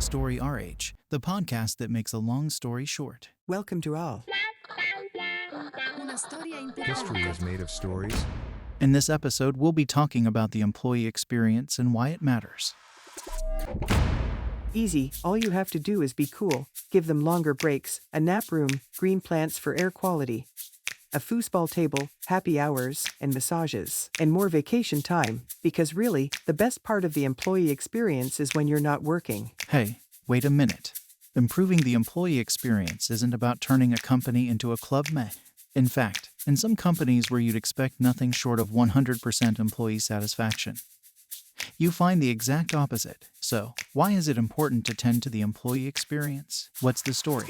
Story RH, the podcast that makes a long story short. Welcome to all. History is made of stories. In this episode, we'll be talking about the employee experience and why it matters. Easy, all you have to do is be cool, give them longer breaks, a nap room, green plants for air quality, a foosball table, happy hours, and massages, and more vacation time, because really, the best part of the employee experience is when you're not working. Hey, wait a minute. Improving the employee experience isn't about turning a company into a Club Med. In fact, in some companies where you'd expect nothing short of 100% employee satisfaction, you find the exact opposite. So, why is it important to tend to the employee experience? What's the story?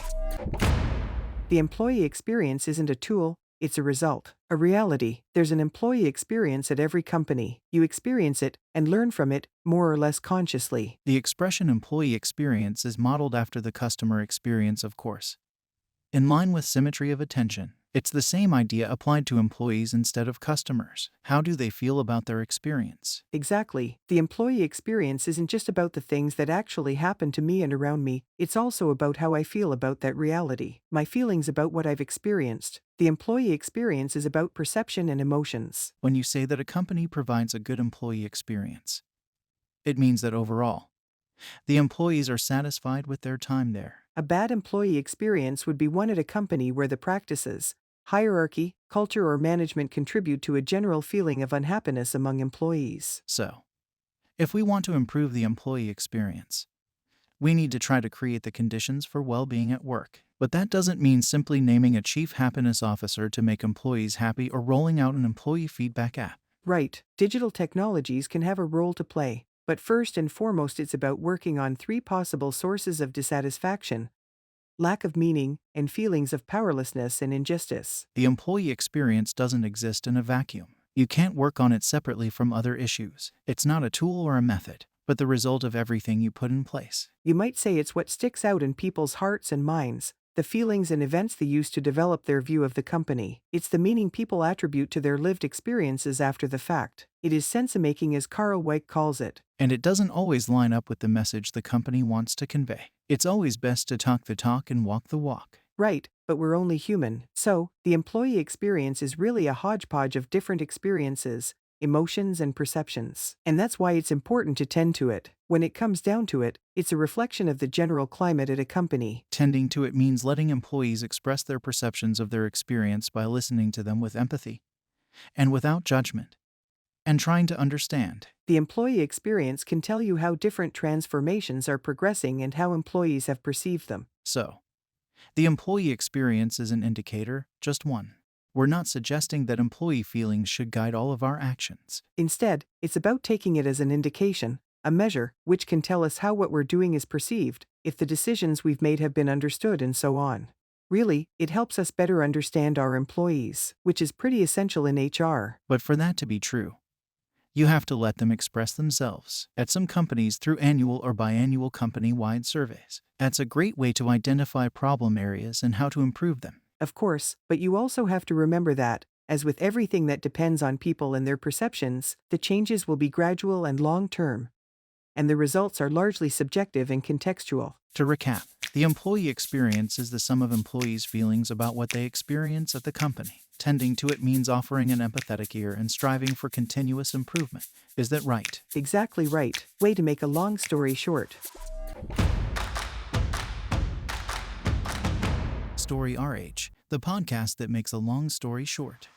The employee experience isn't a tool, it's a result, a reality. There's an employee experience at every company. You experience it and learn from it, more or less consciously. The expression employee experience is modeled after the customer experience, of course. In line with symmetry of attention, it's the same idea applied to employees instead of customers. How do they feel about their experience? Exactly. The employee experience isn't just about the things that actually happen to me and around me, it's also about how I feel about that reality. My feelings about what I've experienced. The employee experience is about perception and emotions. When you say that a company provides a good employee experience, it means that overall, the employees are satisfied with their time there. A bad employee experience would be one at a company where the practices, hierarchy, culture, or management contribute to a general feeling of unhappiness among employees. So, if we want to improve the employee experience, we need to try to create the conditions for well-being at work. But that doesn't mean simply naming a chief happiness officer to make employees happy or rolling out an employee feedback app. Right, digital technologies can have a role to play, but first and foremost it's about working on 3 possible sources of dissatisfaction: lack of meaning, and feelings of powerlessness and injustice. The employee experience doesn't exist in a vacuum. You can't work on it separately from other issues. It's not a tool or a method, but the result of everything you put in place. You might say it's what sticks out in people's hearts and minds, the feelings and events they use to develop their view of the company. It's the meaning people attribute to their lived experiences after the fact. It is sense-making, as Carl Weick calls it. And it doesn't always line up with the message the company wants to convey. It's always best to talk the talk and walk the walk. Right, but we're only human. So, the employee experience is really a hodgepodge of different experiences, emotions, and perceptions. And that's why it's important to tend to it. When it comes down to it, it's a reflection of the general climate at a company. Tending to it means letting employees express their perceptions of their experience by listening to them with empathy and without judgment, and trying to understand. The employee experience can tell you how different transformations are progressing and how employees have perceived them. So, the employee experience is an indicator, just one. We're not suggesting that employee feelings should guide all of our actions. Instead, it's about taking it as an indication, a measure, which can tell us how what we're doing is perceived, if the decisions we've made have been understood, and so on. Really, it helps us better understand our employees, which is pretty essential in HR. But for that to be true, you have to let them express themselves. At some companies, through annual or biannual company-wide surveys. That's a great way to identify problem areas and how to improve them. Of course, but you also have to remember that, as with everything that depends on people and their perceptions, the changes will be gradual and long-term, and the results are largely subjective and contextual. To recap, the employee experience is the sum of employees' feelings about what they experience at the company. Tending to it means offering an empathetic ear and striving for continuous improvement. Is that right? Exactly right. Way to make a long story short. Story RH, the podcast that makes a long story short.